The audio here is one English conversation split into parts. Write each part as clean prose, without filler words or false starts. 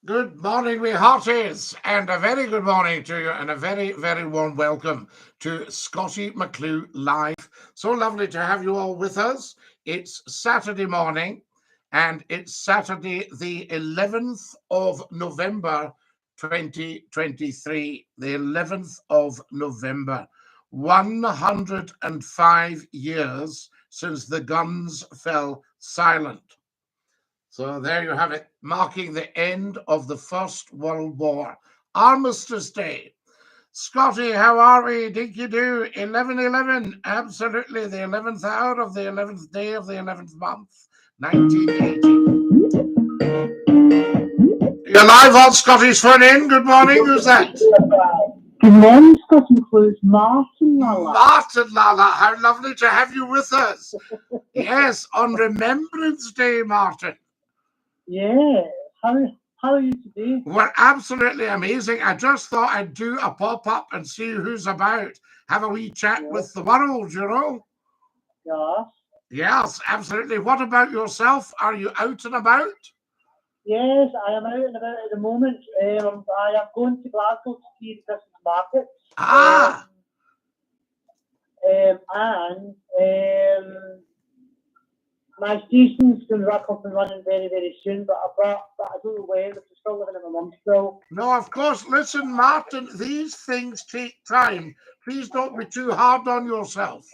Good morning, we hearties, and a very good morning to you, and a very, very warm welcome to Scottie McClue Live. So lovely to have you all with us. It's Saturday morning, and it's Saturday, the 11th of November, 2023. The 11th of November. 105 years since the guns fell silent. So there you have it, marking the end of the First World War. Armistice Day. Scotty, how are we? Dinky-Doo, 11:11. Absolutely, the 11th hour of the 11th day of the 11th month, 1980. You're live on Scotty's phone in. Good morning. Who's that? Good morning, Scottie McClue's Martin Lalla. Martin Lalla, how lovely to have you with us. Yes, on Remembrance Day, Martin. Yeah, how are you today? We're absolutely amazing. I just thought I'd do a pop-up and see who's about. Have a wee chat with the world, you know? Yeah. Yes, absolutely. What about yourself? Are you out and about? Yes, I am out and about at the moment. I am going to Glasgow to see the Christmas market. And my station's going to rock up and running very, very soon, but I don't know when, because I'm still living in my mum's still. No, of course. Listen, Martin, these things take time. Please don't be too hard on yourself.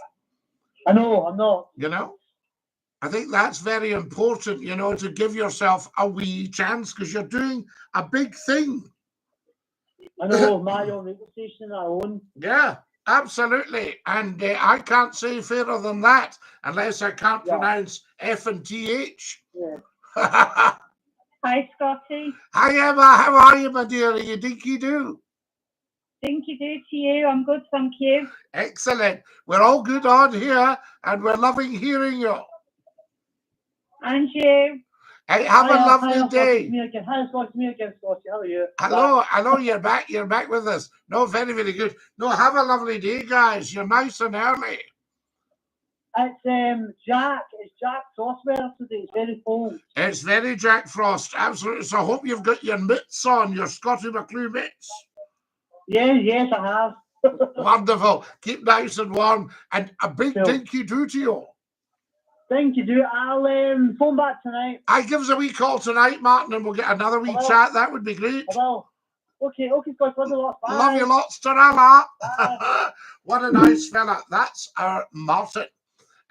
I know, I'm not. You know? I think that's very important, you know, to give yourself a wee chance, because you're doing a big thing. I know, my own radio station I own. Yeah. Absolutely, and I can't say fairer than that unless I can't pronounce F and TH. Yeah. Hi, Scotty. Hi, Emma. How are you, my dear? Are you dinky-doo? Dinky-doo to you. I'm good, thank you. Excellent. We're all good on here, and we're loving hearing you. And you. Hey, have a lovely day. Hi, Scotty. How are you? Hello, you're back with us. No, very, very good. No, have a lovely day, guys. You're nice and early. It's Jack Frost weather today. It's very cold. It's very Jack Frost, absolutely. So I hope you've got your mitts on, your Scottie McClue mitts. Yes, I have. Wonderful. Keep nice and warm, and a big dinky-doo to you. Dinky-doo. I'll phone back tonight. I give us a wee call tonight, Martin, and we'll get another wee chat. That would be great. Okay, Scott. Love you lots. Bye. Love you lots. Ta-ra. What a nice fella. That's our Martin.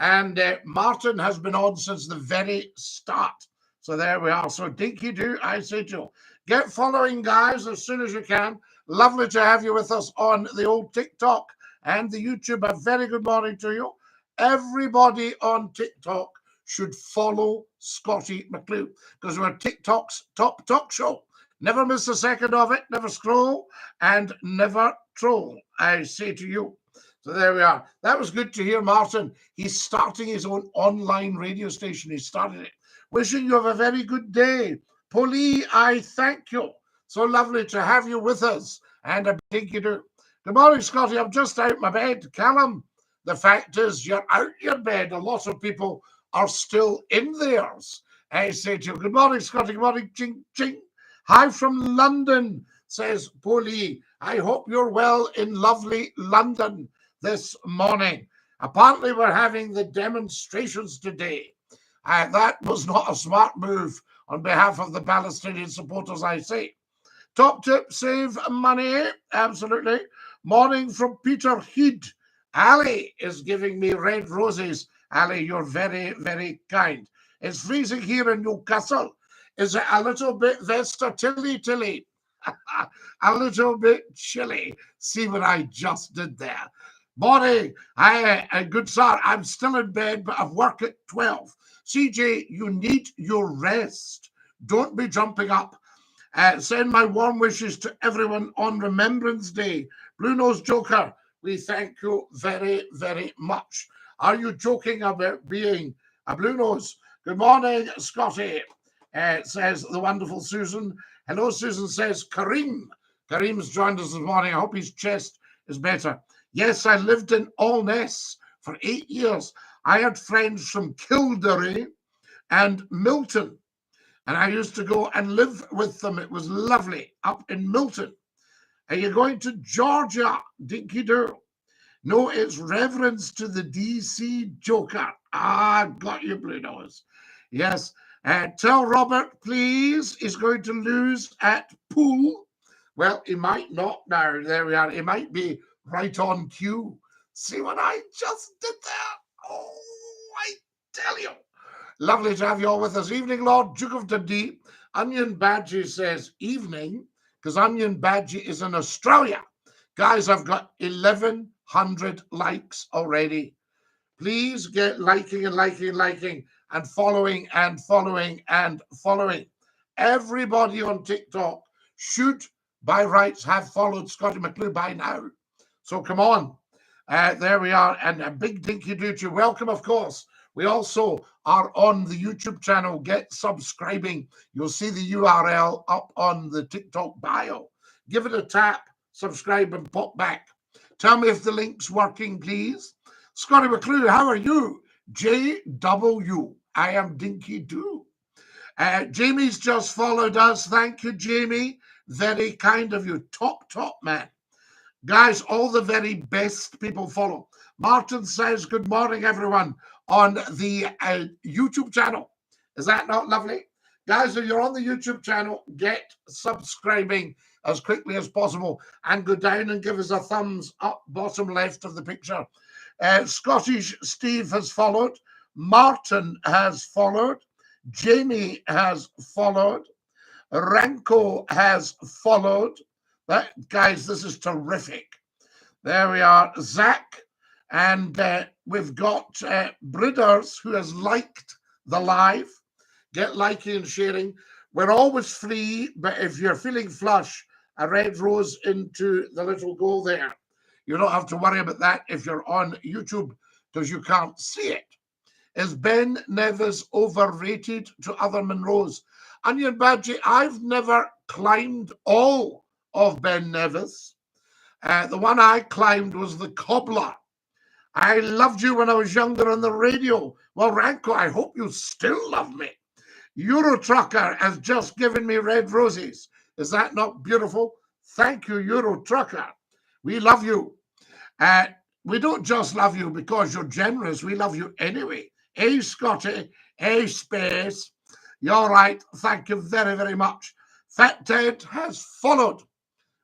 And Martin has been on since the very start. So there we are. So dinky-doo, I say to you. Get following, guys, as soon as you can. Lovely to have you with us on the old TikTok and the YouTube. A very good morning to you. Everybody on TikTok should follow Scottie McClue, because we're TikTok's top talk show. Never miss a second of it, never scroll, and never troll, I say to you. So there we are. That was good to hear, Martin. He's starting his own online radio station. He started it. Wishing you have a very good day. Polly, I thank you. So lovely to have you with us. And a dinky-doo. Good morning, Scottie. I'm just out my bed. Callum, the fact is, you're out your bed. A lot of people are still in theirs. I say to you, good morning, Scottie. Good morning, ching, ching. Hi from London, says Polly. I hope you're well in lovely London this morning. Apparently, we're having the demonstrations today. That was not a smart move on behalf of the Palestinian supporters, I say. Top tip, save money. Absolutely. Morning from Peter Heed. Ali is giving me red roses. Ali, you're very, very kind. It's freezing here in Newcastle. Is it a little bit tilly? A little bit chilly. See what I just did there. Morning. Good sir. I'm still in bed, but I've work at 12. CJ, you need your rest. Don't be jumping up. Send my warm wishes to everyone on Remembrance Day. Blue Nose Joker, we thank you very, very much. Are you joking about being a blue nose? Good morning, Scottie, says the wonderful Susan. Hello, Susan, says Kareem. Kareem's joined us this morning. I hope his chest is better. Yes, I lived in Allness for 8 years. I had friends from Kildare and Milton. And I used to go and live with them. It was lovely up in Milton. Are you going to Georgia, Dinky-Doo? No, it's reverence to the DC Joker. Ah, got you, Blue Nose. Yes. Tell Robert, please, he's going to lose at pool. Well, he might not now. There we are. He might be right on cue. See what I just did there? Oh, I tell you. Lovely to have you all with us. Evening, Lord Duke of Dundee. Onion Badgie says evening, because Onion Badgie is in Australia. Guys, I've got 1,100 likes already. Please get liking and liking and liking and following and following and following. Everybody on TikTok should, by rights, have followed Scottie McClue by now. So come on. There we are. And a big Dinky-Doo to you. Welcome, of course. We also are on the YouTube channel. Get subscribing. You'll see the URL up on the TikTok bio. Give it a tap, subscribe, and pop back. Tell me if the link's working, please. Scottie McClue, how are you? JW. I am Dinky-Doo. Jamie's just followed us. Thank you, Jamie. Very kind of you. Top man. Guys, all the very best people follow. Martin says, good morning, everyone, on the YouTube channel. Is that not lovely? Guys, if you're on the YouTube channel, get subscribing as quickly as possible and go down and give us a thumbs up, bottom left of the picture. Scottish Steve has followed. Martin has followed. Jamie has followed. Ranko has followed. Guys, this is terrific. There we are. Zach. And we've got Briders who has liked the live. Get liking and sharing. We're always free, but if you're feeling flush, a red rose into the little goal there. You don't have to worry about that if you're on YouTube because you can't see it. Is Ben Nevis overrated to other Monroes? Onion Badgie, I've never climbed all of Ben Nevis. The one I climbed was the Cobbler. I loved you when I was younger on the radio. Well, Ranko, I hope you still love me. Euro Trucker has just given me red roses. Is that not beautiful? Thank you, Euro Trucker. We love you. We don't just love you because you're generous. We love you anyway. Hey, Scotty. Hey, Space. You're right. Thank you very, very much. Fat Ted has followed.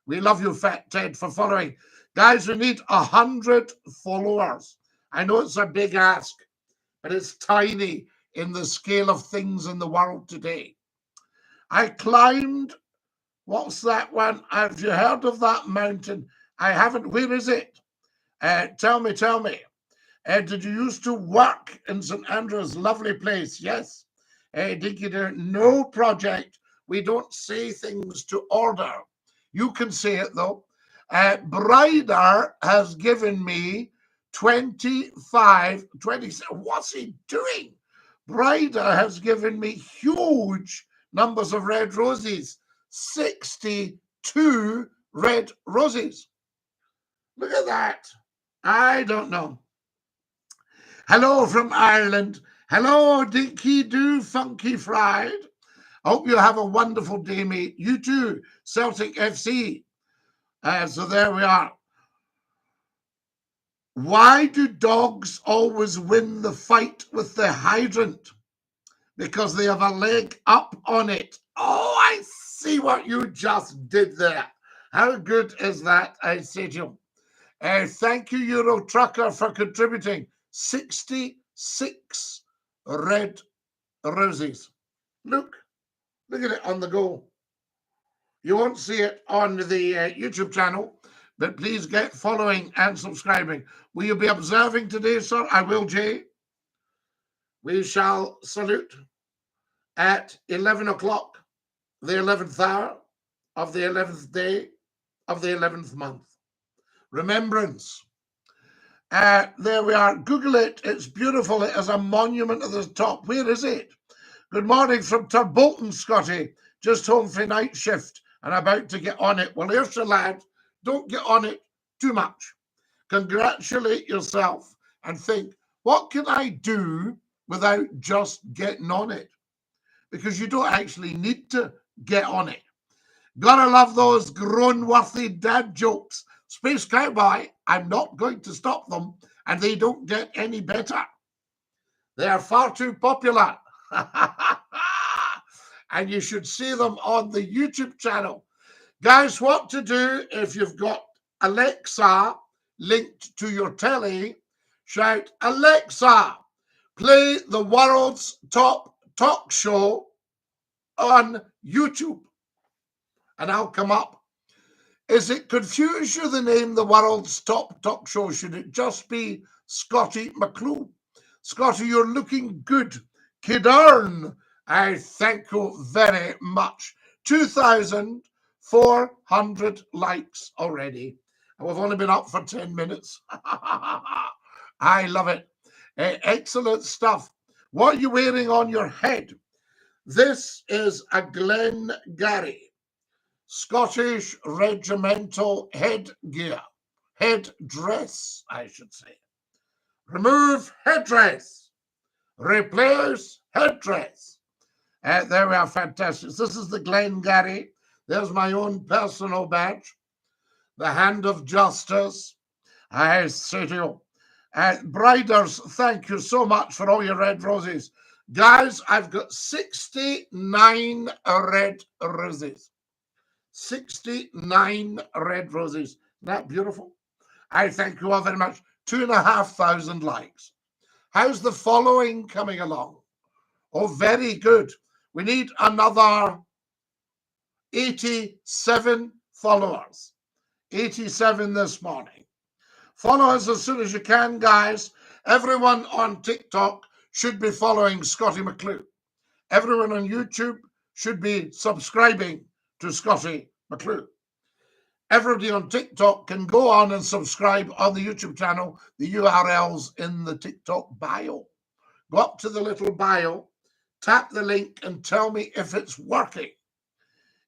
We love you, Fat Ted, for following. Guys, we need 100 followers. I know it's a big ask, but it's tiny in the scale of things in the world today. I climbed, what's that one? Have you heard of that mountain? I haven't. Where is it? Tell me. Did you used to work in St. Andrews? Lovely place. Yes. Dinky-Doo, no project. We don't say things to order. You can say it, though. Brider has given me 25, 27. What's he doing? Brider has given me huge numbers of red roses. 62 red roses. Look at that. I don't know. Hello from Ireland. Hello, Dinky-Doo Funky Fried. I hope you have a wonderful day, mate. You too, Celtic FC. So there we are. Why do dogs always win the fight with the hydrant? Because they have a leg up on it. Oh, I see what you just did there. How good is that, I say to you. Thank you, Euro Trucker, for contributing 66 red roses. Look at it on the go. You won't see it on the YouTube channel, but please get following and subscribing. Will you be observing today, sir? I will, Jay. We shall salute at 11 o'clock, the 11th hour of the 11th day of the 11th month. Remembrance. There we are. Google it. It's beautiful. It has a monument at the top. Where is it? Good morning from Turbolton, Scotty. Just home for night shift and about to get on it. Well, here's your lad. Don't get on it too much. Congratulate yourself and think, what can I do without just getting on it? because you don't actually need to get on it. Gotta love those grown-worthy dad jokes. Space Cowboy, I'm not going to stop them, and they don't get any better. They are far too popular. And you should see them on the YouTube channel. Guys, what to do if you've got Alexa linked to your telly? Shout, Alexa, play the world's top talk show on YouTube. And I'll come up. Is it confuse you, the name the world's top talk show? Should it just be Scottie McClue? Scottie, you're looking good. Kidern, I thank you very much. 2,400 likes already. And we've only been up for 10 minutes. I love it. Excellent stuff. What are you wearing on your head? This is a Glengarry Scottish regimental headgear. Headdress, I should say. Remove headdress. Replace headdress. There we are, fantastic. This is the Glengarry. There's my own personal badge. The hand of justice. I say to you. Briders, thank you so much for all your red roses. Guys, I've got 69 red roses. 69 red roses. Isn't that beautiful? I thank you all very much. 2,500 likes. How's the following coming along? Oh, very good. We need another 87 followers. 87 this morning. Follow us as soon as you can, guys. Everyone on TikTok should be following Scottie McClue. Everyone on YouTube should be subscribing to Scottie McClue. Everybody on TikTok can go on and subscribe on the YouTube channel. The URL's in the TikTok bio. Go up to the little bio, tap the link, and tell me if it's working.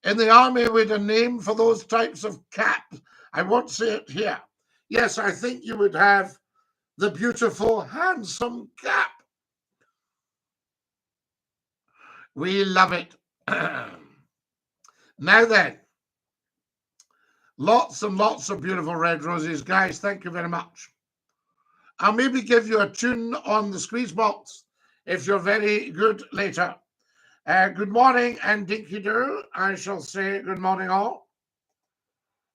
In the army, we had a name for those types of cap. I won't say it here. Yes, I think you would have the beautiful, handsome cap. We love it. Now then, lots and lots of beautiful red roses. Guys, thank you very much. I'll maybe give you a tune on the squeeze box if you're very good later. Good morning and DINKY-DOO. I shall say good morning all.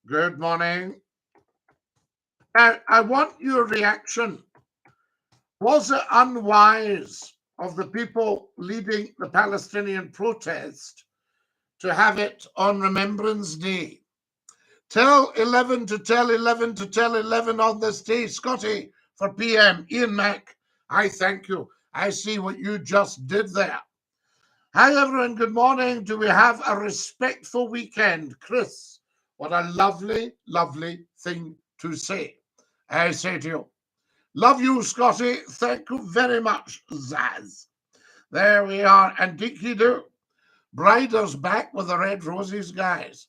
Good morning. Now, I want your reaction. Was it unwise of the people leading the Palestinian protest to have it on Remembrance Day? Tell 11 to tell 11 to tell 11 on this day. Scottie for PM. Ian Mack, I thank you. I see what you just did there. Hi, everyone. Good morning. Do we have a respectful weekend? Chris, what a lovely, lovely thing to say. I say to you, love you, Scottie. Thank you very much, Zaz. There we are. And DINKY-DOO. Brider's back with the red roses, guys.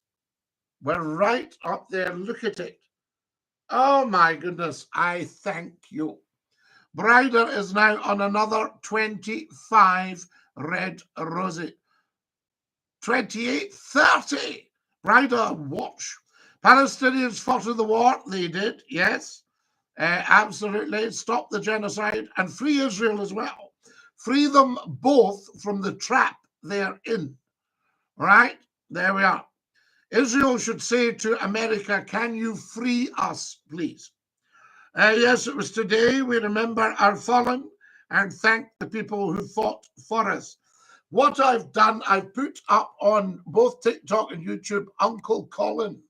We're right up there. Look at it. Oh, my goodness. I thank you. Brider is now on another 25 red roses. 28, 30. Brider, watch. Palestinians fought in the war. They did, yes. Absolutely. Stop the genocide and free Israel as well. Free them both from the trap they're in. Right? There we are. Israel should say to America, can you free us, please? Yes, it was today. We remember our fallen and thank the people who fought for us. What I've done, I've put up on both TikTok and YouTube, Uncle Colin,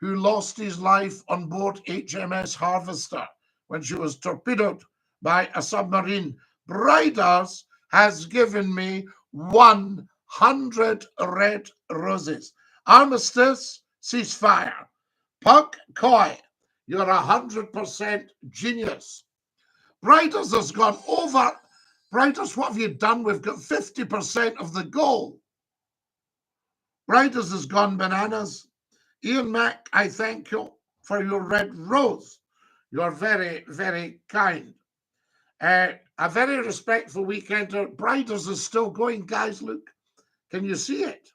who lost his life on board HMS Harvester when she was torpedoed by a submarine. Briders has given me 100 red roses. Armistice, ceasefire. Punk Coy, you're 100% genius. Briders has gone over. Briders, what have you done? We've got 50% of the goal. Briders has gone bananas. Ian Mack, I thank you for your red rose. You're very, very kind. A very respectful weekender. Briders is still going, guys. Look, can you see it?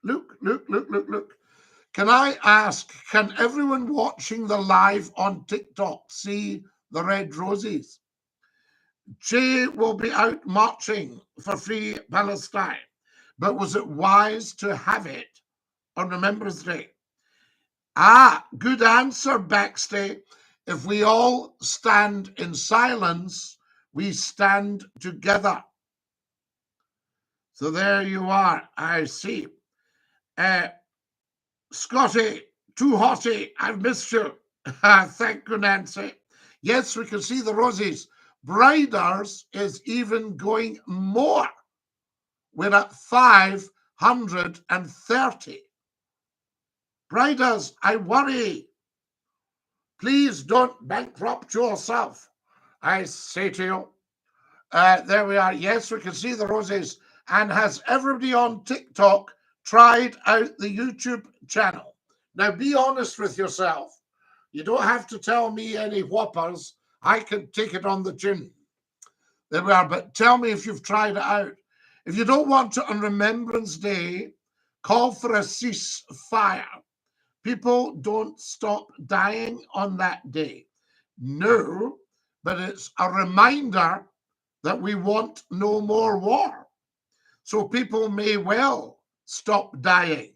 Look, look, look, look, look. Can I ask, can everyone watching the live on TikTok see the red roses? Jay will be out marching for free Palestine, but was it wise to have it on Remembrance Day? Ah, good answer, Backstay. If we all stand in silence, we stand together. So there you are. I see. Scotty, too hotty. I've missed you. Thank you, Nancy. Yes, we can see the roses. Briders is even going more. We're at 530. Briders, I worry. Please don't bankrupt yourself, I say to you. There we are. Yes, we can see the roses. And has everybody on TikTok tried out the YouTube channel? Now, be honest with yourself. You don't have to tell me any whoppers. I can take it on the chin. There we are. But tell me if you've tried it out. If you don't want to, on Remembrance Day, call for a ceasefire. People don't stop dying on that day. No, but it's a reminder that we want no more war. So people may well stop dying.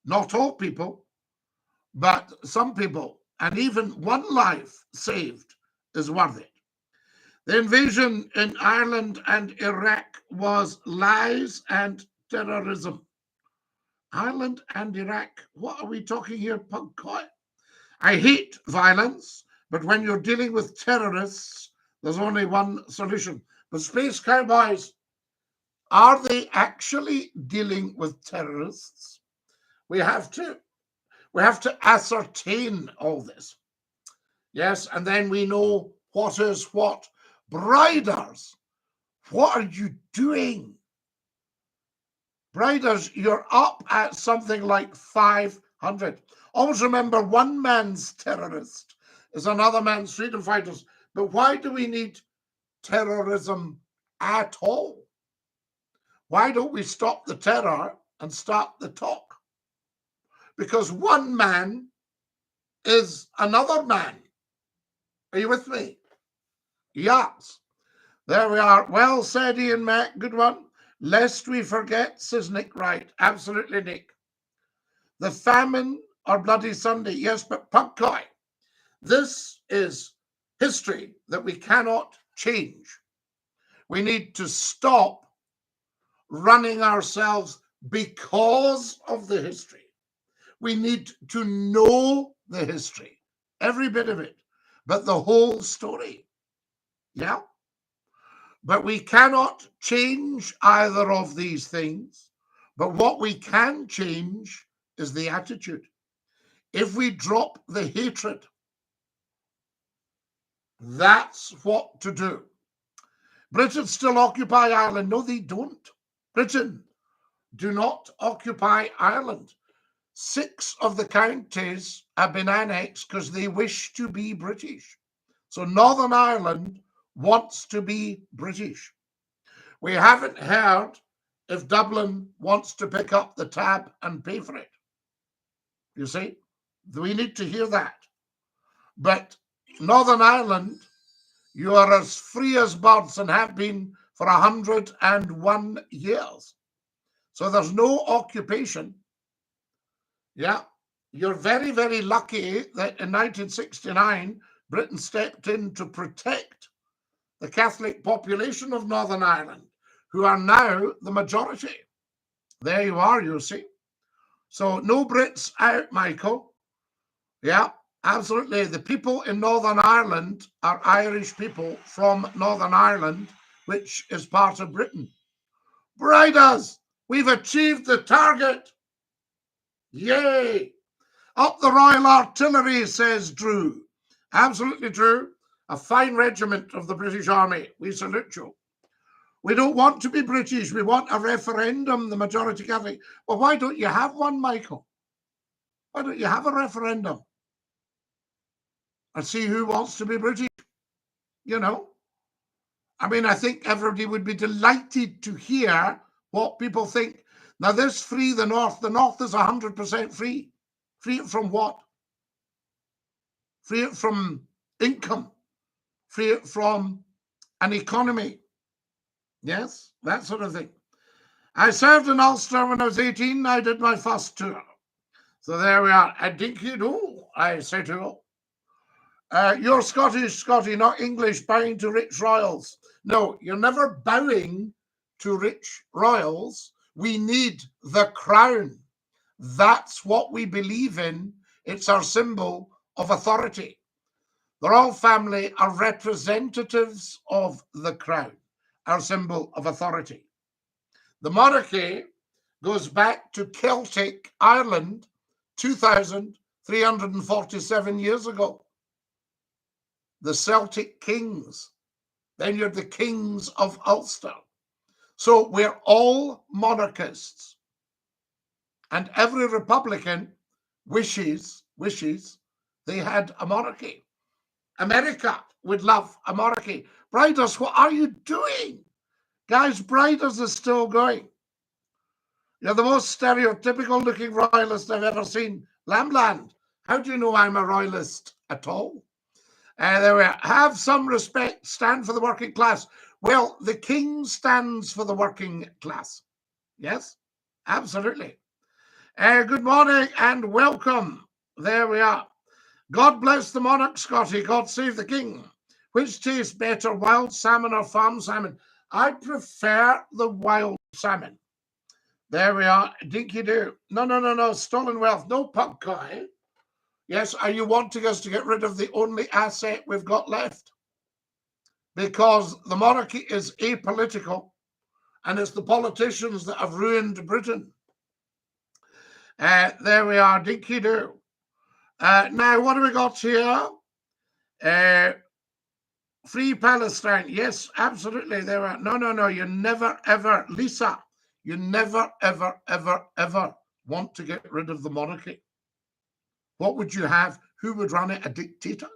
Not all people, but some people. And even one life saved is worth it. The invasion in Ireland and Iraq was lies and terrorism. Ireland and Iraq, what are we talking here, Pugcoy? I hate violence, but when you're dealing with terrorists, there's only one solution. But Space Cowboys, are they actually dealing with terrorists? We have to ascertain all this. Yes, and then we know what is what. Briders, what are you doing? Briders, you're up at something like 500. Always remember, one man's terrorist is another man's freedom fighters. But why do we need terrorism at all? Why don't we stop the terror and start the talk? Because one man is another man. Are you with me? Yes. There we are. Well said, Ian Mac. Good one. Lest we forget, says Nick Wright. Absolutely, Nick. The famine or Bloody Sunday. Yes, but Pugcoy, this is history that we cannot change. We need to stop running ourselves because of the history. We need to know the history, every bit of it, but the whole story. Yeah? But we cannot change either of these things. But what we can change is the attitude. If we drop the hatred, that's what to do. Britain still occupy Ireland. No, they don't. Britain do not occupy Ireland. 6 of the counties have been annexed because they wish to be British. So Northern Ireland wants to be British. We haven't heard if Dublin wants to pick up the tab and pay for it. You see, we need to hear that. But Northern Ireland, you are as free as birds and have been for 101 years. So there's no occupation. Yeah, you're very, very lucky that in 1969, Britain stepped in to protect the Catholic population of Northern Ireland, who are now the majority. There you are, you see. So no Brits out, Michael. Yeah, absolutely. The people in Northern Ireland are Irish people from Northern Ireland, which is part of Britain. Briders, we've achieved the target. Yay. Up the Royal Artillery, says Drew. Absolutely true. A fine regiment of the British Army. We salute you. We don't want to be British. We want a referendum, the majority Catholic. Well, why don't you have one, Michael? Why don't you have a referendum? And see who wants to be British? You know. I mean, I think everybody would be delighted to hear what people think. Now, this free the North is 100% free. Free it from what? Free it from income. Free it from an economy. Yes, that sort of thing. I served in Ulster when I was 18. I did my first tour. So there we are. A DINKY-DOO, I say to you. You're Scottish, Scotty, not English, bowing to rich royals. No, you're never bowing to rich royals. We need the crown. That's what we believe in. It's our symbol of authority. The royal family are representatives of the crown, our symbol of authority. The monarchy goes back to Celtic Ireland 2,347 years ago. The Celtic kings. Then you're the kings of Ulster. So we're all monarchists. And every Republican wishes they had a monarchy. America would love a monarchy. Briders, what are you doing? Guys, Briders is still going. You're the most stereotypical looking royalist I've ever seen. Lambland, how do you know I'm a royalist at all? There we are. Have some respect, stand for the working class. Well, the king stands for the working class. Yes, absolutely. Good morning and welcome. There we are. God bless the monarch, Scotty. God save the king. Which tastes better, wild salmon or farm salmon? I prefer the wild salmon. There we are. DINKY-DOO. No. Stolen wealth. No pub guy. Yes, are you wanting us to get rid of the only asset we've got left? Because the monarchy is apolitical and it's the politicians that have ruined Britain. There we are. DINKY-DOO. Now, what have we got here? Free Palestine. Yes, absolutely. There are. No. You never, ever, Lisa, you never, ever, ever, ever want to get rid of the monarchy. What would you have? Who would run it? A dictator?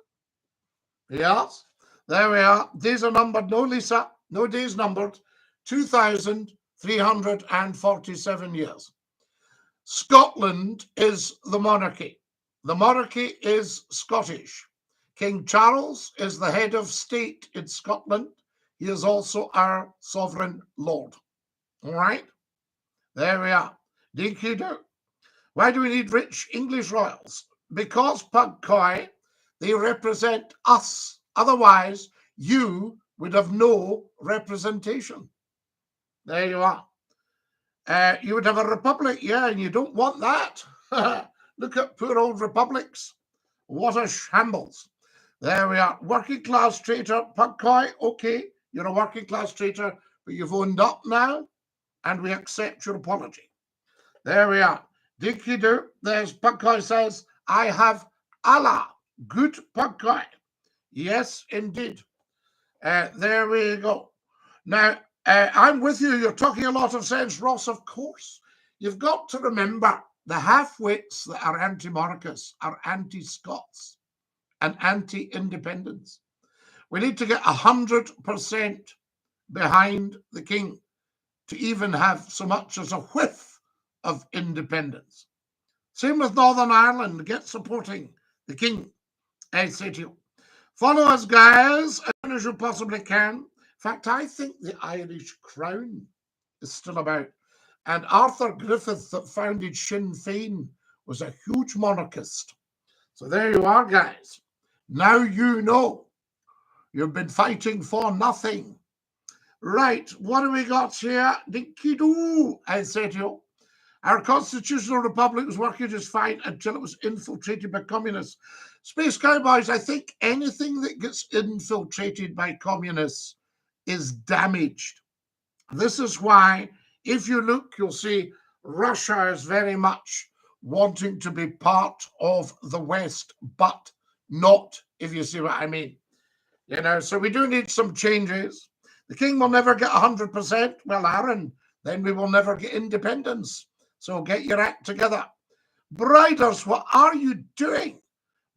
Yes. There we are. Days are numbered. No, Lisa. No days numbered. 2,347 years. Scotland is the monarchy. The monarchy is Scottish. King Charles is the head of state in Scotland. He is also our sovereign lord. All right? There we are. DINKY-DOO. Why do we need rich English royals? Because, Pug Coy, they represent us. Otherwise, you would have no representation. There you are. You would have a republic, yeah, and you don't want that. Look at poor old republics. What a shambles. There we are. Working class traitor, Pug Coy. Okay, you're a working class traitor, but you've owned up now, and we accept your apology. There we are. DINKY-DOO. There's Pug Coy says, I have Allah. Good Pug Coy. Yes, indeed. There we go. Now, I'm with you. You're talking a lot of sense, Ross, of course. You've got to remember the half-wits that are anti-monarchists are anti-Scots and anti-independence. We need to get 100% behind the king to even have so much as a whiff of independence. Same with Northern Ireland. Get supporting the king. I say to you, follow us, guys, as soon as you possibly can. In fact, I think the Irish crown is still about. And Arthur Griffith, that founded Sinn Féin, was a huge monarchist. So there you are, guys. Now you know. You've been fighting for nothing. Right, what do we got here? DINKY-DOO, I say to you. Our constitutional republic was working just fine until it was infiltrated by communists. Space Cowboys, I think anything that gets infiltrated by communists is damaged. This is why, if you look, you'll see Russia is very much wanting to be part of the West, but not, if you see what I mean. You know, so we do need some changes. The king will never get 100%. Well, Aaron, then we will never get independence. So get your act together. Briders, what are you doing?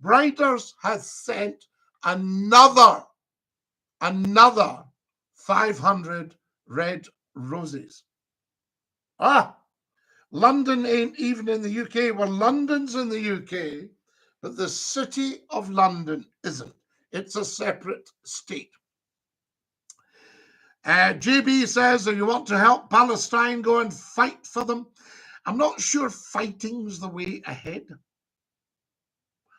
Briders has sent another 500 red roses. London ain't even in the UK. Well, London's in the UK, but the City of London isn't. It's a separate state. JB says, if you want to help Palestine, go and fight for them. I'm not sure fighting's the way ahead.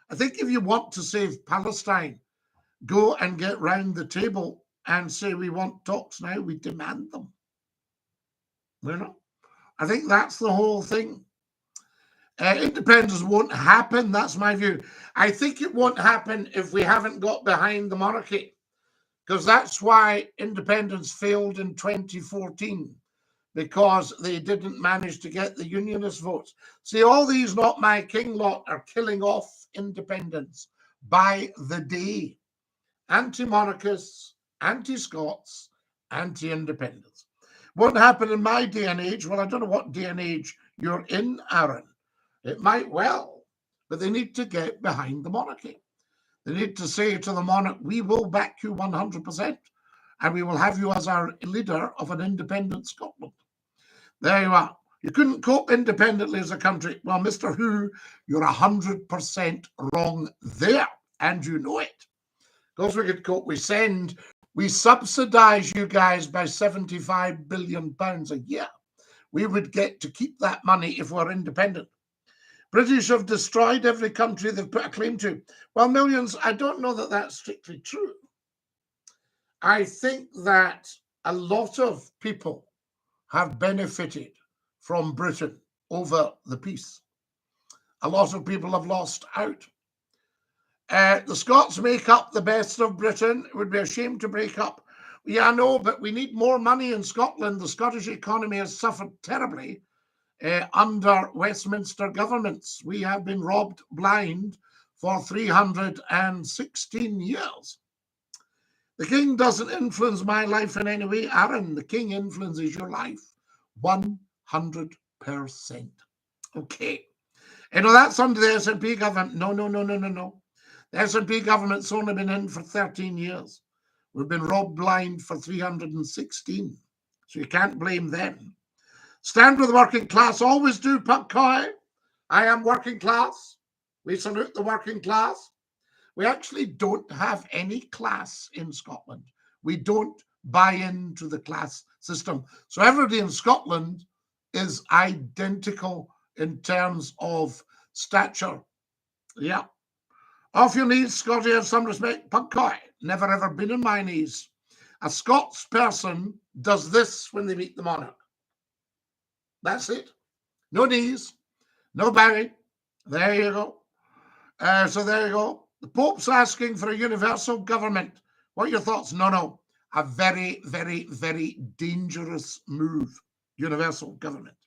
I think if you want to save Palestine, go and get round the table and say, we want talks now, we demand them. You know? I think that's the whole thing. Independence won't happen. That's my view. I think it won't happen if we haven't got behind the monarchy, because that's why independence failed in 2014, because they didn't manage to get the unionist votes. See, all these not my king lot are killing off independence by the day. Anti-monarchists, anti-Scots, anti-independence. Won't happen in my day and age. Well, I don't know what day and age you're in, Aaron. It might well, but they need to get behind the monarchy. They need to say to the monarch, we will back you 100%, and we will have you as our leader of an independent Scotland. There you are. You couldn't cope independently as a country. Well, Mr. Who, you're 100% wrong there, and you know it. Of course, we could cope. We subsidize you guys by £75 billion a year. We would get to keep that money if we're independent. British have destroyed every country they've put a claim to. Well, millions, I don't know that that's strictly true. I think that a lot of people have benefited from Britain over the peace. A lot of people have lost out. The Scots make up the best of Britain. It would be a shame to break up. Yeah, I know, but we need more money in Scotland. The Scottish economy has suffered terribly under Westminster governments. We have been robbed blind for 316 years. The king doesn't influence my life in any way, Aaron. The king influences your life 100%. Okay. You know, that's under the SNP government. No. The SNP government's only been in for 13 years. We've been robbed blind for 316. So you can't blame them. Stand with the working class. Always do, Puckcoy. I am working class. We salute the working class. We actually don't have any class in Scotland. We don't buy into the class system. So everybody in Scotland is identical in terms of stature. Yeah. Off your knees, Scotty, have some respect. Puckcoy. Never ever been on my knees. A Scots person does this when they meet the monarch. That's it. No knees, no bowing. There you go. So there you go. The Pope's asking for a universal government. What are your thoughts? No. A very, very, very dangerous move. Universal government.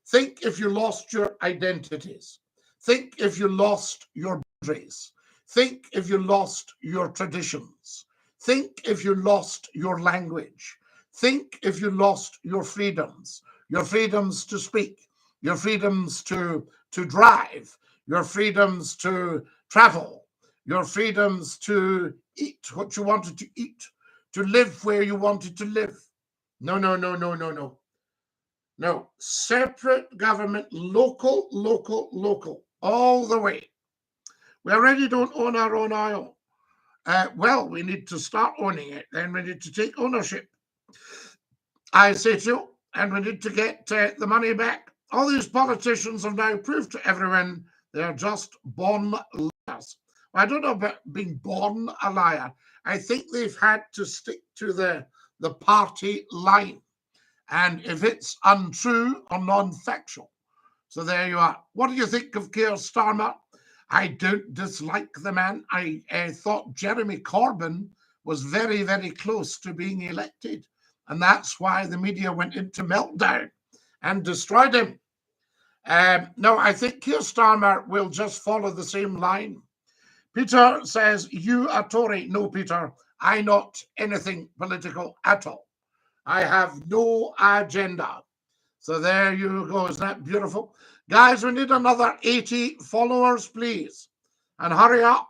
Think if you lost your identities. Think if you lost your boundaries. Think if you lost your traditions. Think if you lost your language. Think if you lost your freedoms to speak, your freedoms to drive, your freedoms to travel, your freedoms to eat what you wanted to eat, to live where you wanted to live. No. No, separate government, local, all the way. We already don't own our own oil. Well, we need to start owning it. Then we need to take ownership. I say to you, and we need to get the money back. All these politicians have now proved to everyone they're just born liars. Well, I don't know about being born a liar. I think they've had to stick to the party line. And if it's untrue or non-factual. So there you are. What do you think of Keir Starmer? I don't dislike the man. I thought Jeremy Corbyn was very, very close to being elected. And that's why the media went into meltdown and destroyed him. No, I think Keir Starmer will just follow the same line. Peter says, you are Tory. No, Peter, I not anything political at all. I have no agenda. So there you go. Isn't that beautiful? Guys, we need another 80 followers, please. And hurry up.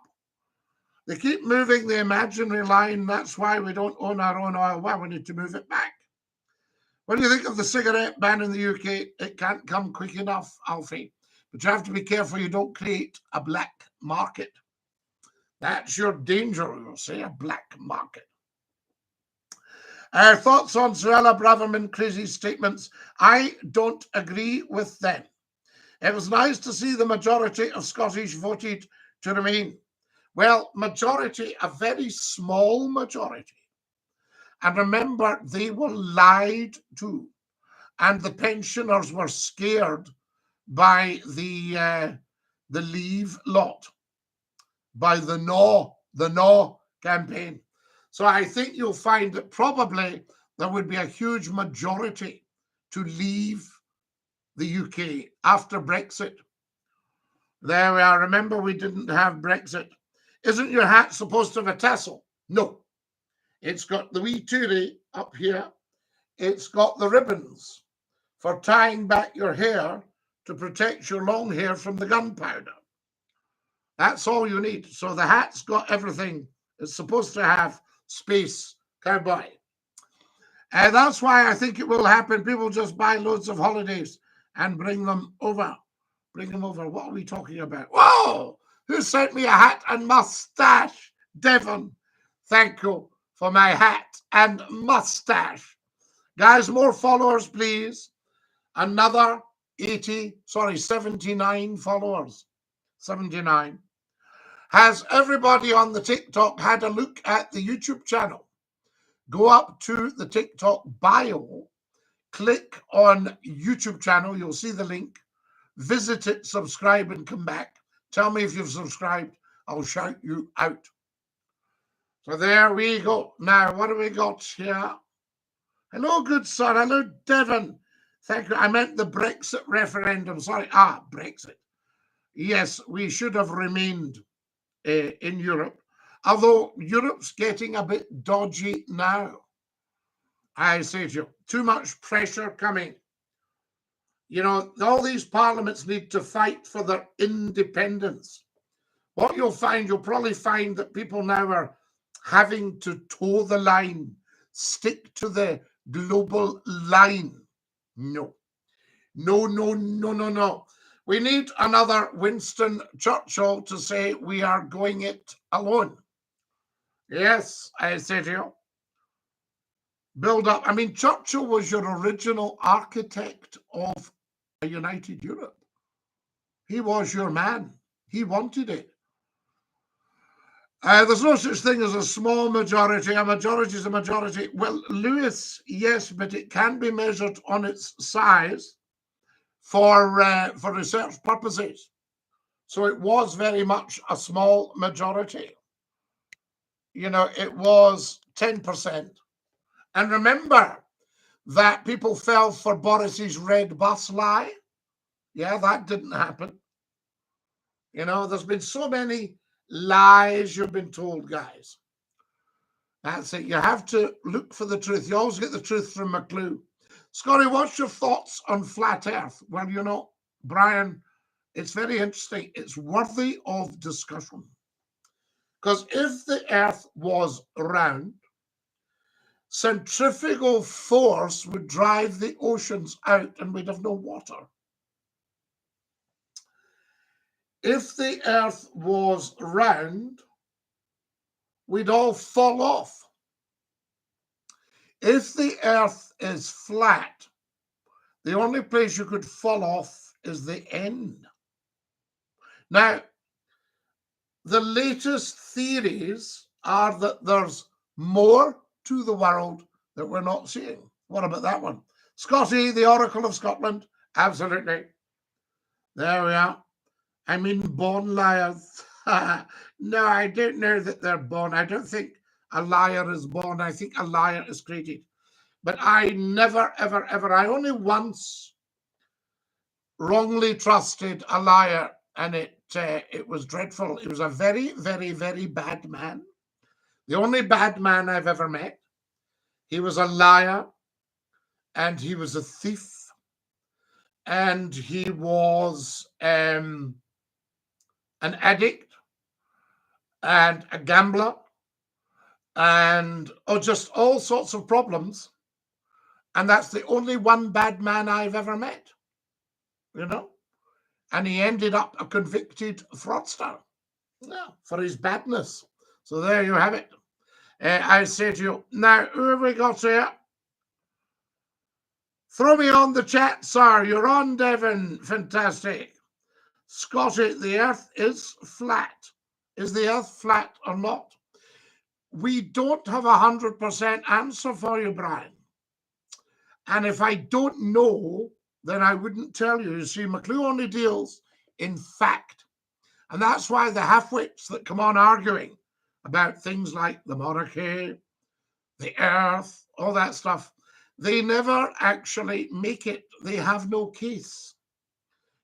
They keep moving the imaginary line. That's why we don't own our own oil. Well, we need to move it back. When you think of the cigarette ban in the UK, it can't come quick enough, Alfie. But you have to be careful you don't create a black market. That's your danger, you'll say, a black market. Thoughts on Suella Braverman-Creasy's statements? I don't agree with them. It was nice to see the majority of Scottish voted to remain. Well, majority, a very small majority. And remember, they were lied to. And the pensioners were scared by the Leave lot, by the No campaign. So I think you'll find that probably there would be a huge majority to leave the UK after Brexit. There we are. Remember, we didn't have Brexit. Isn't your hat supposed to have a tassel? No. It's got the wee toorie up here. It's got the ribbons for tying back your hair to protect your long hair from the gunpowder. That's all you need. So the hat's got everything. It's supposed to have space, cowboy. And that's why I think it will happen. People just buy loads of holidays and bring them over. Bring them over. What are we talking about? Whoa! Who sent me a hat and mustache? Devon. Thank you for my hat and mustache. Guys, more followers, please. Another 79 followers. 79. Has everybody on the TikTok had a look at the YouTube channel? Go up to the TikTok bio, click on YouTube channel. You'll see the link. Visit it, subscribe, and come back. Tell me if you've subscribed. I'll shout you out. So there we go. Now, what do we got here? Hello, good son. Hello, Devon. Thank you. I meant the Brexit referendum. Sorry. Brexit. Yes, we should have remained in Europe. Although Europe's getting a bit dodgy now. I say to you, too much pressure coming. You know, all these parliaments need to fight for their independence. What you'll probably find that people now are having to toe the line, stick to the global line. No. We need another Winston Churchill to say we are going it alone. Yes, I say to you. Build up. I mean, Churchill was your original architect of a united Europe. He was your man. He wanted it. There's no such thing as a small majority. A majority is a majority. Well, Lewis, yes, but it can be measured on its size for research purposes. So it was very much a small majority. You know, it was 10%. And remember that people fell for Boris's red bus lie. Yeah, that didn't happen. You know, there's been so many lies you've been told, guys. That's it. You have to look for the truth. You always get the truth from McClue. Scottie, what's your thoughts on flat earth? Well, you know, Brian, it's very interesting. It's worthy of discussion. Because if the earth was round, centrifugal force would drive the oceans out and we'd have no water. If the earth was round, we'd all fall off. If the earth is flat, the only place you could fall off is the end. Now, the latest theories are that there's more to the world that we're not seeing. What about that one? Scottie, the Oracle of Scotland? Absolutely. There we are. I mean, born liars. No, I don't know that they're born. I don't think a liar is born. I think a liar is created. But I never, ever, ever, I only once wrongly trusted a liar, and it was dreadful. He was a very, very, very bad man. The only bad man I've ever met. He was a liar, and he was a thief, and he was an addict, and a gambler and just all sorts of problems. And that's the only one bad man I've ever met, you know. And he ended up a convicted fraudster, yeah, for his badness. So there you have it. I say to you, now, who have we got here? Throw me on the chat, sir. You're on, Devon. Fantastic. Scotty, the earth is flat. Is the earth flat or not? We don't have 100% answer for you, Brian. And if I don't know, then I wouldn't tell you. You see, McClue only deals in fact. And that's why the half-wits that come on arguing about things like the monarchy, the earth, all that stuff, they never actually make it. They have no case.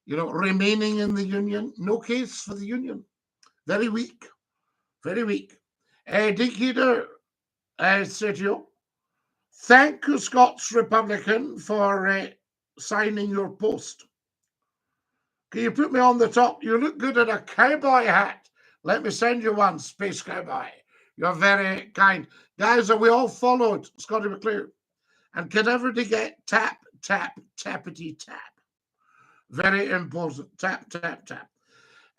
You know, remaining in the union, no case for the union. Very weak, very weak. DINKY-DOO, I say to you, thank you, Scots Republican, for signing your post. Can you put me on the top? You look good in a cowboy hat. Let me send you one, Space Cowboy. You're very kind. Guys, are we all followed Scottie McClue? And can everybody get tap, tap, tappity, tap? Very important. Tap, tap, tap.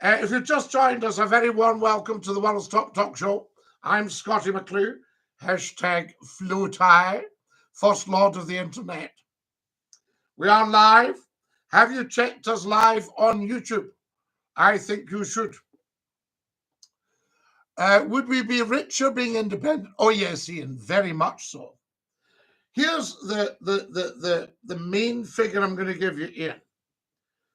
If you've just joined us, a very warm welcome to the World's Top Talk Show. I'm Scottie McClue, hashtag FlowTie, First Lord of the Internet. We are live. Have you checked us live on YouTube? I think you should. Would we be richer being independent? Oh, yes, Ian, very much so. Here's the main figure I'm going to give you, Ian.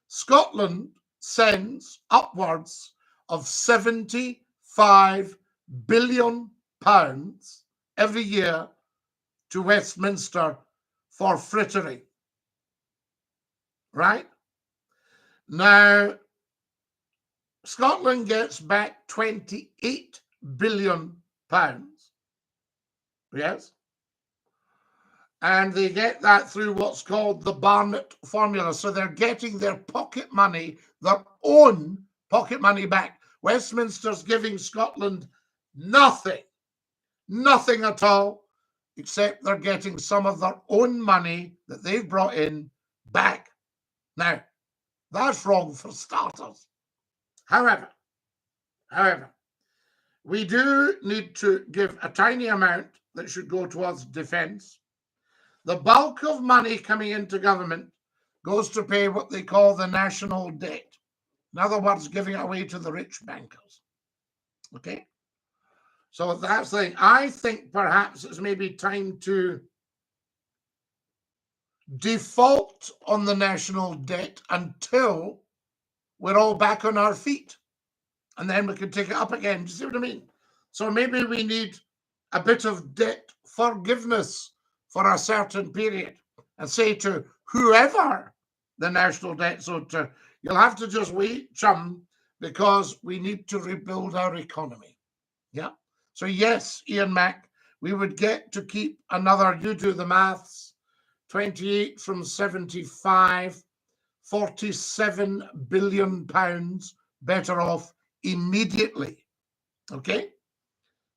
Scotland sends upwards of £75 billion every year to Westminster for frittery. Right? Now, Scotland gets back £28 billion. Yes? And they get that through what's called the Barnett formula. So they're getting their pocket money, their own pocket money back. Westminster's giving Scotland nothing at all, except they're getting some of their own money that they've brought in back. Now, that's wrong for starters. However, we do need to give a tiny amount that should go towards defence. The bulk of money coming into government goes to pay what they call the national debt. In other words, giving it away to the rich bankers. Okay? So that's the thing. I think perhaps it's maybe time to default on the national debt until we're all back on our feet. And then we can take it up again. Do you see what I mean? So maybe we need a bit of debt forgiveness for a certain period and say to whoever the national debt's owed to, you'll have to just wait, chum, because we need to rebuild our economy. Yeah. So yes, Ian Mack, we would get to keep another, you do the maths, 28 from 75, £47 billion better off immediately. Okay?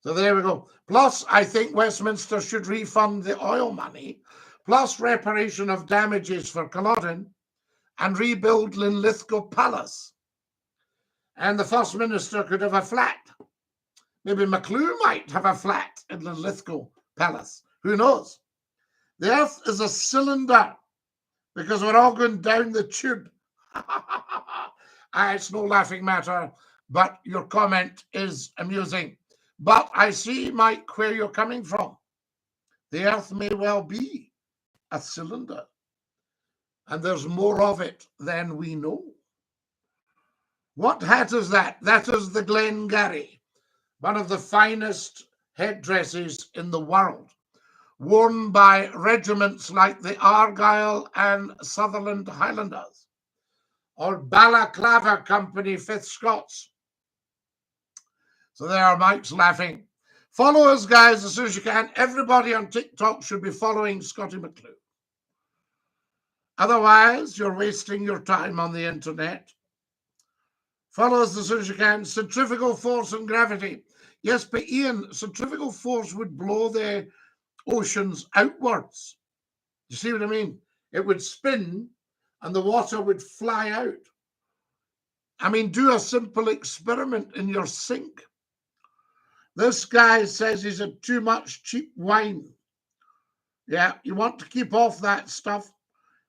So there we go. Plus, I think Westminster should refund the oil money, plus reparation of damages for Culloden, and rebuild Linlithgow Palace. And the First Minister could have a flat. Maybe McClue might have a flat in Linlithgow Palace. Who knows? The earth is a cylinder because we're all going down the tube. It's no laughing matter, but your comment is amusing. But I see, Mike, where you're coming from. The earth may well be a cylinder, and there's more of it than we know. What hat is that? That is the Glengarry, one of the finest headdresses in the world, worn by regiments like the Argyll and Sutherland Highlanders, or Balaclava Company, 5th Scots. So there are Mike's laughing. Follow us, guys, as soon as you can. Everybody on TikTok should be following Scottie McClue. Otherwise, you're wasting your time on the internet. Follow us as soon as you can. Centrifugal force and gravity. Yes, but Ian, centrifugal force would blow the oceans outwards. You see what I mean? It would spin and the water would fly out. I mean, do a simple experiment in your sink. This guy says he's had too much cheap wine. Yeah, you want to keep off that stuff.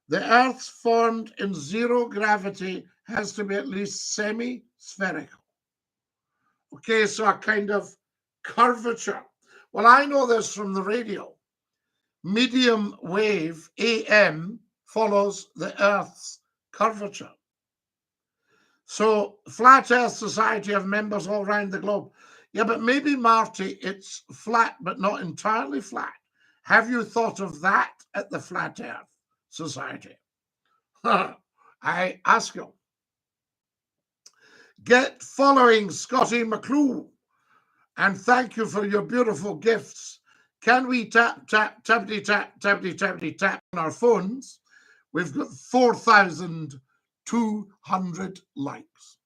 The Earth's formed in zero gravity has to be at least semi-spherical. Okay, so a kind of curvature. Well, I know this from the radio. Medium wave, AM, follows the Earth's curvature. So Flat Earth Society have members all around the globe. Yeah, but maybe, Marty, it's flat, but not entirely flat. Have you thought of that at the Flat Earth Society? I ask you. Get following Scottie McClue. And thank you for your beautiful gifts. Can we tap on our phones? We've got 4,200 likes.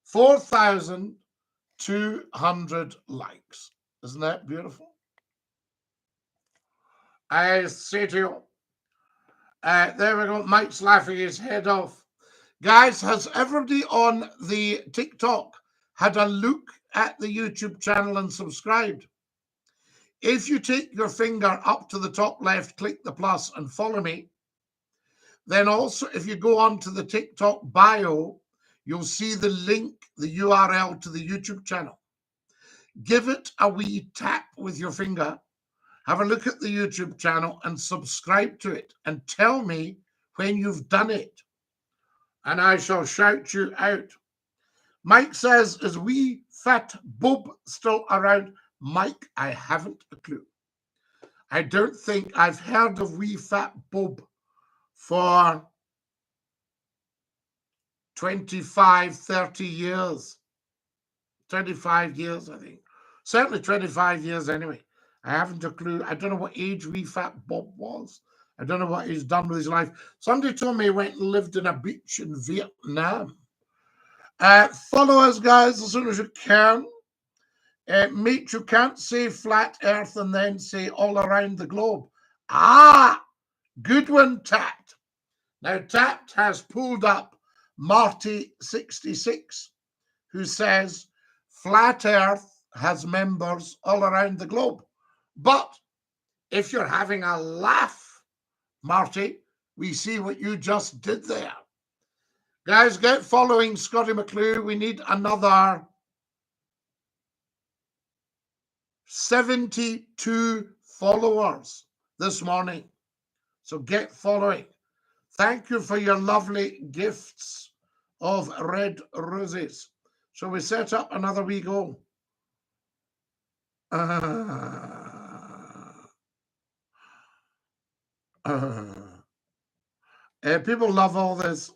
4,200 likes. Isn't that beautiful? I say to you, there we go. Mike's laughing his head off. Guys, has everybody on the TikTok had a look at the YouTube channel and subscribed? If you take your finger up to the top left, click the plus and follow me. Then also, if you go on to the TikTok bio, you'll see the link, the URL to the YouTube channel. Give it a wee tap with your finger. Have a look at the YouTube channel and subscribe to it and tell me when you've done it. And I shall shout you out. Mike says, is wee fat Bob still around? Mike, I haven't a clue. I don't think I've heard of wee fat Bob for 25, 30 years. 25 years, I think. Certainly 25 years anyway. I haven't a clue. I don't know what age wee fat Bob was. I don't know what he's done with his life. Somebody told me he went and lived in a beach in Vietnam. Follow us, guys, as soon as you can. Mate, you can't say flat earth and then say all around the globe. Ah, good one, Tapt. Now, Tapt has pulled up Marty66, who says flat earth has members all around the globe. But if you're having a laugh, Marty, we see what you just did there. Guys, get following Scottie McClue. We need another 72 followers this morning. So get following. Thank you for your lovely gifts of red roses. Shall we set up another wee go? People love all this.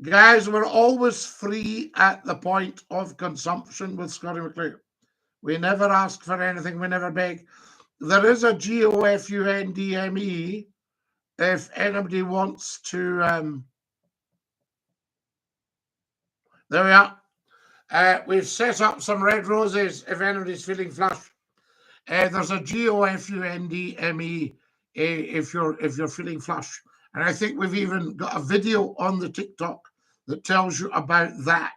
Guys, we're always free at the point of consumption with Scottie McClue. We never ask for anything. We never beg. There is a GOFUNDME if anybody wants to. There we are. We've set up some red roses if anybody's feeling flush. There's a GOFUNDME if you're feeling flush. And I think we've even got a video on the TikTok that tells you about that.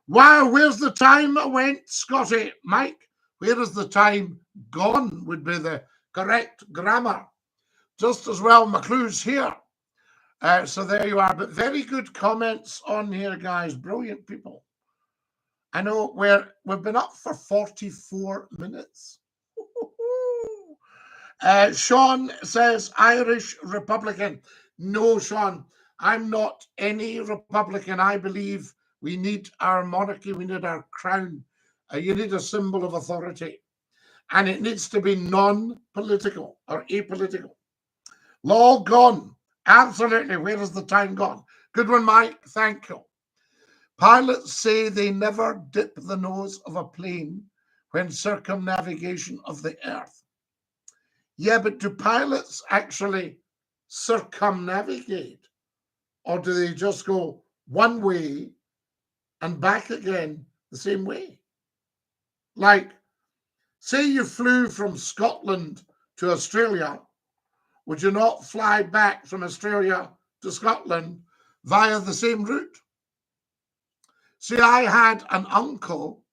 Wow, where's the time went, Scotty? Mike, where is the time gone would be the correct grammar. Just as well, McClue's here. So there you are. But very good comments on here, guys. Brilliant people. I know we've been up for 44 minutes. Sean says Irish Republican. No, Sean, I'm not any Republican. I believe we need our monarchy. We need our crown. You need a symbol of authority. And it needs to be non-political or apolitical. Law gone. Absolutely. Where has the time gone? Good one, Mike. Thank you. Pilots say they never dip the nose of a plane when circumnavigation of the earth. Yeah, but do pilots actually circumnavigate? Or do they just go one way and back again the same way. Like, say you flew from Scotland to Australia, would you not fly back from Australia to Scotland via the same route? See, I had an uncle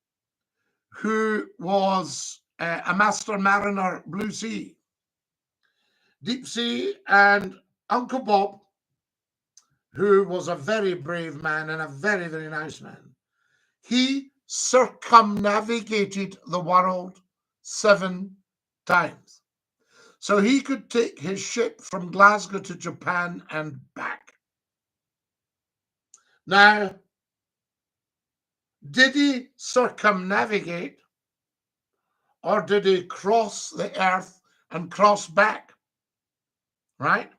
who was a master mariner, blue sea, deep sea, and Uncle Bob, who was a very brave man and a very, very nice man, he circumnavigated the world 7 times. So he could take his ship from Glasgow to Japan and back. Now, did he circumnavigate or did he cross the earth and cross back? Right?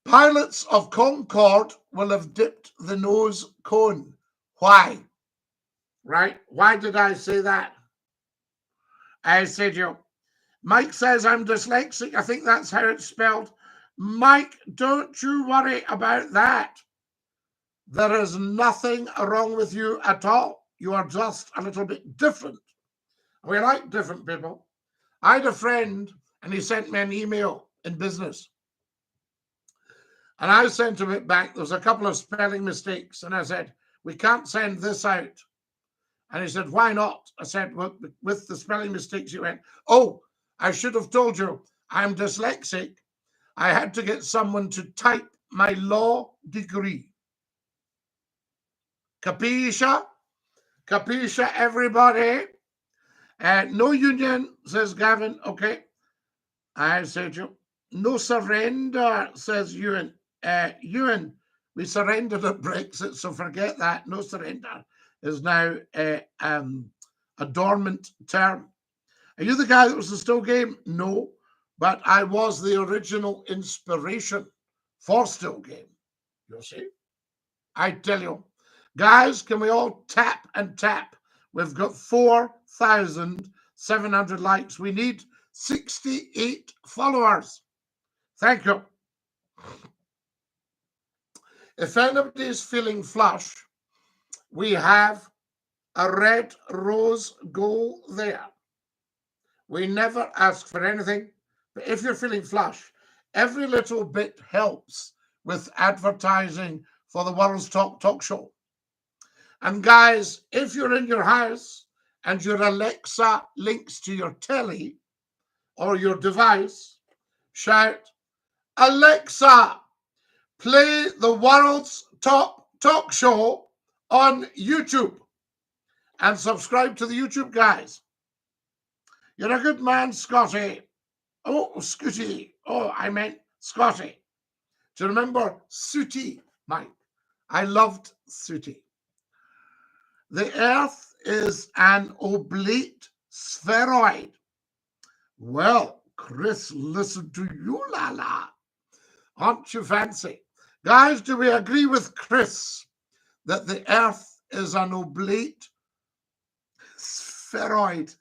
Pilots of Concorde will have dipped the nose cone. Why? Right? Why did I say that? I said, Mike says I'm dyslexic. I think that's how it's spelled. Mike, don't you worry about that. There is nothing wrong with you at all. You are just a little bit different. We like different people. I had a friend and he sent me an email in business. And I sent him it back. There was a couple of spelling mistakes. And I said, we can't send this out. And he said, why not? I said, well, with the spelling mistakes. He went, oh, I should have told you I'm dyslexic. I had to get someone to type my law degree. Capisce? Capisce, everybody? No union, says Gavin. Okay. I said, no surrender, says Ewan. Ewan, we surrendered at Brexit, so forget that. No surrender is now a dormant term. Are you the guy that was the Still Game? No, but I was the original inspiration for Still Game. You see? I tell you. Guys, can we all tap and tap? We've got 4,700 likes. We need 68 followers. Thank you. If anybody is feeling flush, we have a red rose goal there. We never ask for anything, but if you're feeling flush, every little bit helps with advertising for the World's Talk Show. And guys, if you're in your house and your Alexa links to your telly or your device, shout, Alexa, play the World's Talk Show on YouTube and subscribe to the YouTube guys. You're a good man, Scotty. Oh, Scooty. Oh, I meant Scotty. Do you remember Sooty, Mike? I loved Sooty. The Earth is an oblate spheroid. Well, Chris, listen to you, Lala. Aren't you fancy? Guys, do we agree with Chris that the Earth is an oblate spheroid?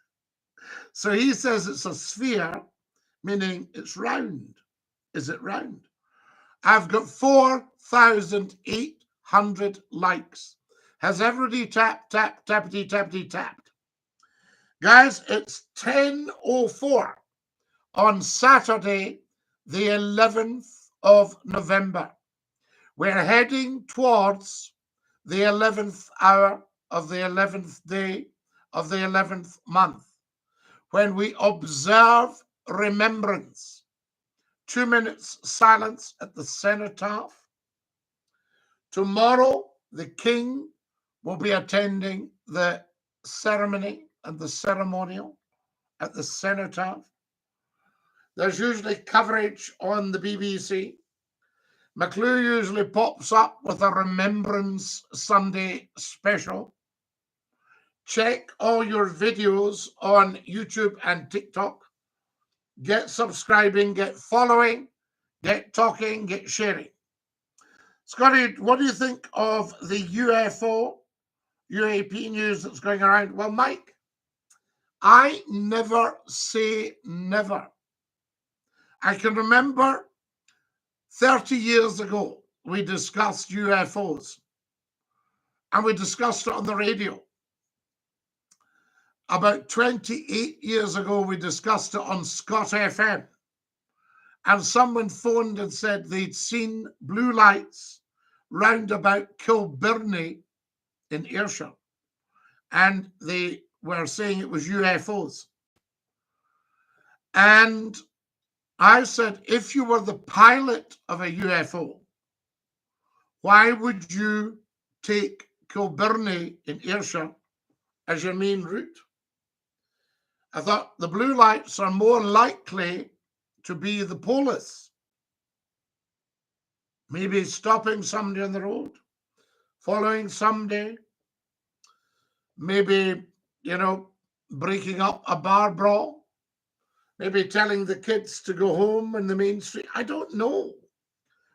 So he says it's a sphere, meaning it's round. Is it round? I've got 4,800 likes. Has everybody tapped? Guys, it's 10:04 on Saturday, the 11th of November. We're heading towards the 11th hour of the 11th day of the 11th month, when we observe remembrance. 2 minutes silence at the cenotaph. Tomorrow, the king will be attending the ceremony and the ceremonial at the cenotaph. There's usually coverage on the BBC. McClue usually pops up with a Remembrance Sunday special. Check all your videos on YouTube and TikTok. Get subscribing, get following, get talking, get sharing. Scotty, what do you think of the UAP news that's going around? Well, Mike, I never say never. I can remember 30 years ago we discussed UFOs, and we discussed it on the radio. About 28 years ago, we discussed it on Scott FM, and someone phoned and said they'd seen blue lights round about Kilbirnie in Ayrshire, and they were saying it was UFOs. And I said, if you were the pilot of a UFO, why would you take Kilbirnie in Ayrshire as your main route? I thought the blue lights are more likely to be the police. Maybe stopping somebody on the road, following somebody, maybe, breaking up a bar brawl, maybe telling the kids to go home in the main street. I don't know.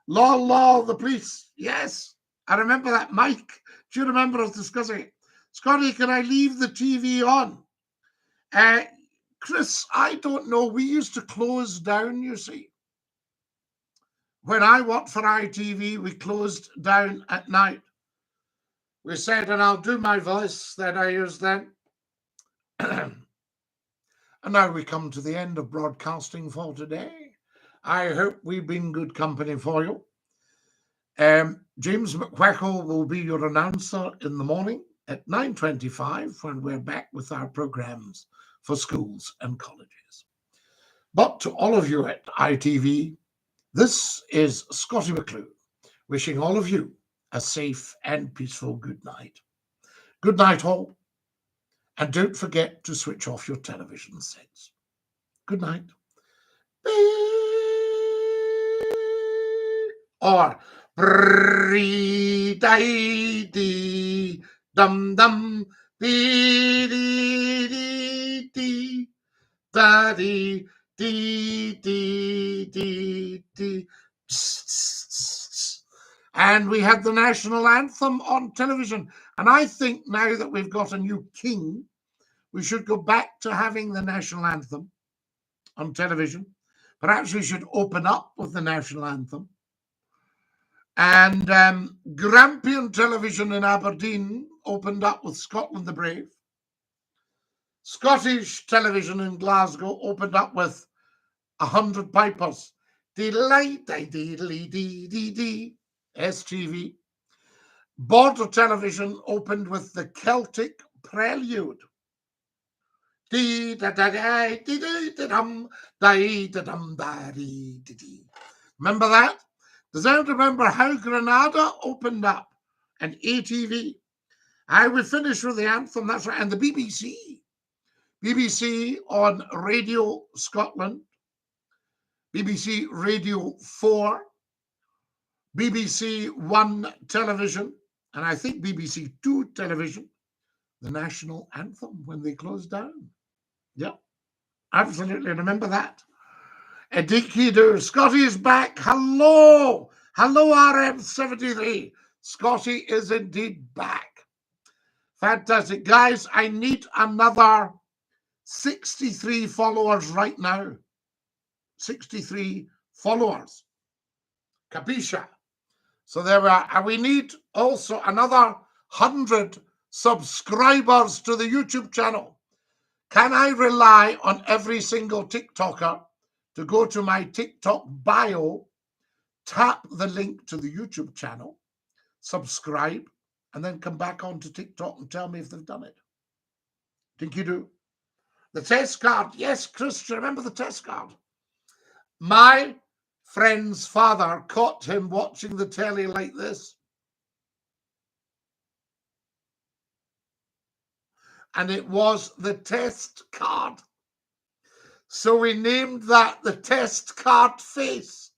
Law, the police. Yes, I remember that. Mike, do you remember us discussing it? Scottie, can I leave the TV on? Chris, I don't know. We used to close down, you see. When I worked for ITV, we closed down at night. We said, and I'll do my voice that I used then. And now we come to the end of broadcasting for today. I hope we've been good company for you. James McWeckle will be your announcer in the morning at 9:25 when we're back with our programs for schools and colleges. But to all of you at ITV, this is Scottie McClue wishing all of you a safe and peaceful good night. Good night, all. And don't forget to switch off your television sets. Good night. Or bree-dee dum-dum dee-dee-dee-dee da-dee dee-dee-dee-dee. And we had the national anthem on television. And I think now that we've got a new king, we should go back to having the national anthem on television. Perhaps we should open up with the national anthem. And Grampian Television in Aberdeen opened up with Scotland the Brave. Scottish Television in Glasgow opened up with 100 Pipers. Dee-dee-dee-dee-dee-dee. STV. Border Television opened with the Celtic Prelude. Remember that? Does anyone remember how Granada opened up? And ATV. I will finish with the anthem, that's right. And the BBC. BBC on Radio Scotland. BBC Radio 4. BBC One Television. And I think BBC Two Television. The national anthem when they closed down. Yeah, absolutely. Remember that. DINKY-DOO. Scottie is back. Hello. Hello, RM73. Scottie is indeed back. Fantastic. Guys, I need another 63 followers right now. 63 followers. Capisce? So there we are. And we need also another 100 subscribers to the YouTube channel. Can I rely on every single TikToker to go to my TikTok bio, tap the link to the YouTube channel, subscribe, and then come back onto TikTok and tell me if they've done it? DINKY-DOO. The test card. Yes, Chris, remember the test card? My friend's father caught him watching the telly like this. And it was the test card. So we named that the test card face.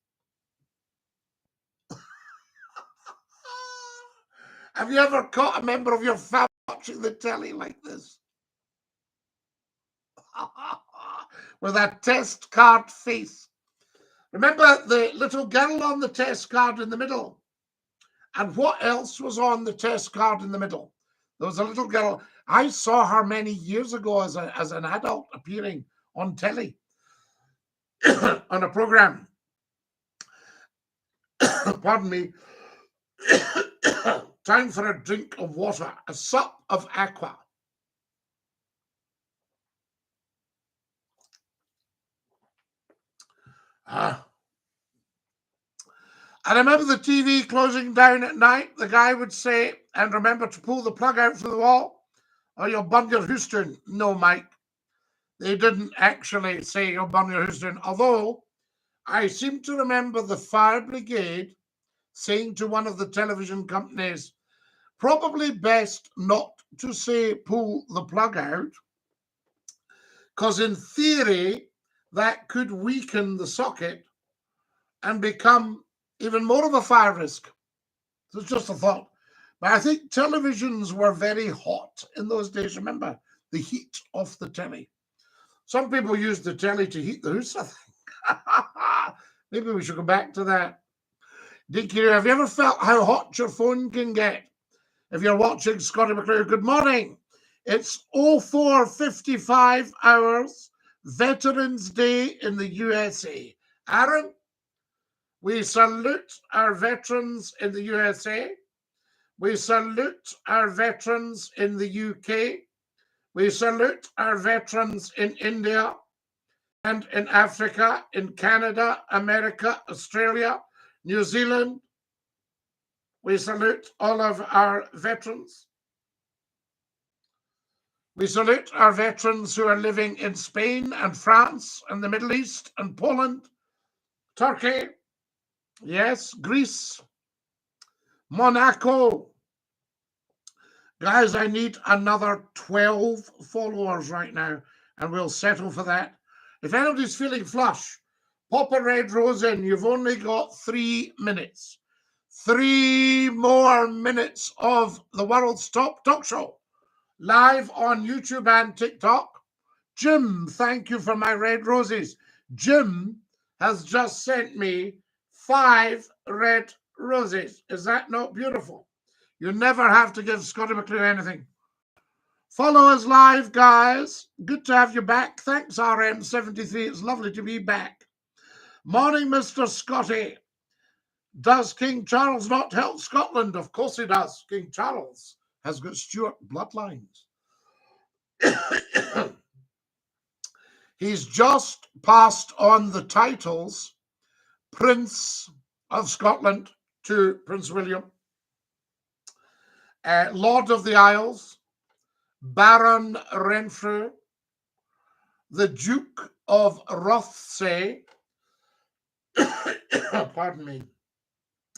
Have you ever caught a member of your family watching the telly like this? With a test card face. Remember the little girl on the test card in the middle? And what else was on the test card in the middle? There was a little girl. I saw her many years ago as an adult appearing on telly on a program. Pardon me. Time for a drink of water, a sup of aqua. I remember the TV closing down at night. The guy would say, and remember to pull the plug out from the wall or you'll burn your houston. No, Mike. They didn't actually say you'll burn your houston. Although I seem to remember the fire brigade saying to one of the television companies, probably best not to say pull the plug out, because in theory, that could weaken the socket and become even more of a fire risk. So it's just a thought. But I think televisions were very hot in those days. Remember the heat of the telly. Some people used the telly to heat the house, I think. Maybe we should go back to that. DINKY-DOO, have you ever felt how hot your phone can get? If you're watching Scottie McClue, good morning. It's 04:55 hours, Veterans Day in the USA. Aaron, we salute our veterans in the USA. We salute our veterans in the UK. We salute our veterans in India and in Africa, in Canada, America, Australia, New Zealand. We salute all of our veterans. We salute our veterans who are living in Spain and France and the Middle East and Poland, Turkey, yes, Greece, Monaco. Guys, I need another 12 followers right now, and we'll settle for that. If anybody's feeling flush, pop a red rose in. You've only got 3 minutes. 3 more minutes of the world's top talk show, live on YouTube and TikTok. Jim, thank you for my red roses. Jim has just sent me 5 red roses. Is that not beautiful? You never have to give Scottie McClue anything. Follow us live, guys. Good to have you back. Thanks, RM73. It's lovely to be back. Morning, Mr. Scottie. Does King Charles not help Scotland? Of course he does. King Charles has got Stuart bloodlines. He's just passed on the titles Prince of Scotland to Prince William, Lord of the Isles, Baron Renfrew, the Duke of Rothesay, pardon me.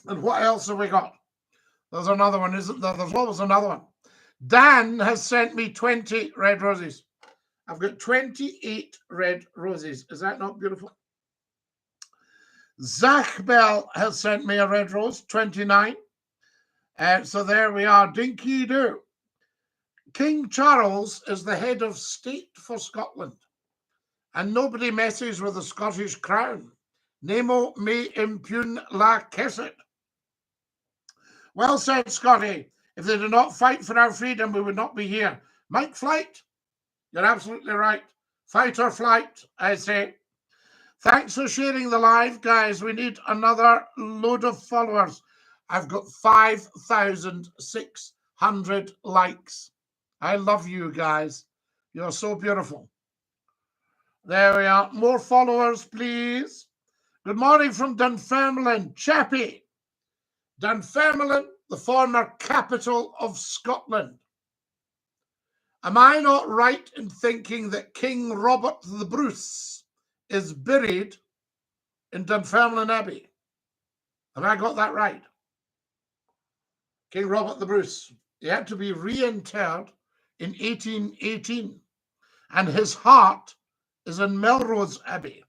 And what else have we got? There's another one, isn't there? There's always another one. Dan has sent me 20 red roses. I've got 28 red roses. Is that not beautiful? Zach Bell has sent me a red rose, 29. So there we are, DINKY-DOO. King Charles is the head of state for Scotland, and nobody messes with the Scottish crown. Nemo me impugn lacessit. Well said, Scottie. If they did not fight for our freedom, we would not be here. Mike Flight, you're absolutely right. Fight or flight, I say. Thanks for sharing the live, guys. We need another load of followers. I've got 5,600 likes. I love you guys. You're so beautiful. There we are. More followers, please. Good morning from Dunfermline, Chappie. Dunfermline, the former capital of Scotland. Am I not right in thinking that King Robert the Bruce is buried in Dunfermline Abbey? Have I got that right? King Robert the Bruce. He had to be reinterred in 1818, and his heart is in Melrose Abbey.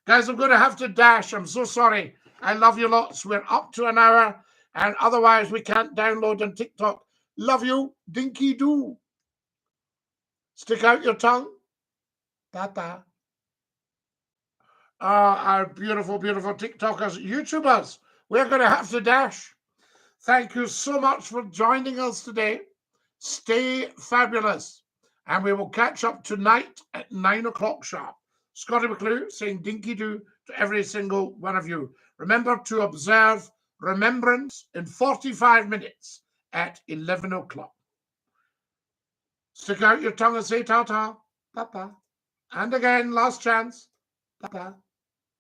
Guys, I'm going to have to dash. I'm so sorry. I love you lots. We're up to an hour, and otherwise we can't download on TikTok. Love you, DINKY-DOO. Stick out your tongue. Ta-ta. Our beautiful, beautiful TikTokers, YouTubers. We're going to have to dash. Thank you so much for joining us today. Stay fabulous. And we will catch up tonight at 9 o'clock sharp. Scottie McClue saying DINKY-DOO to every single one of you. Remember to observe remembrance in 45 minutes at 11 o'clock. Stick out your tongue and say ta-ta. Bye-bye. And again, last chance. Bye-bye.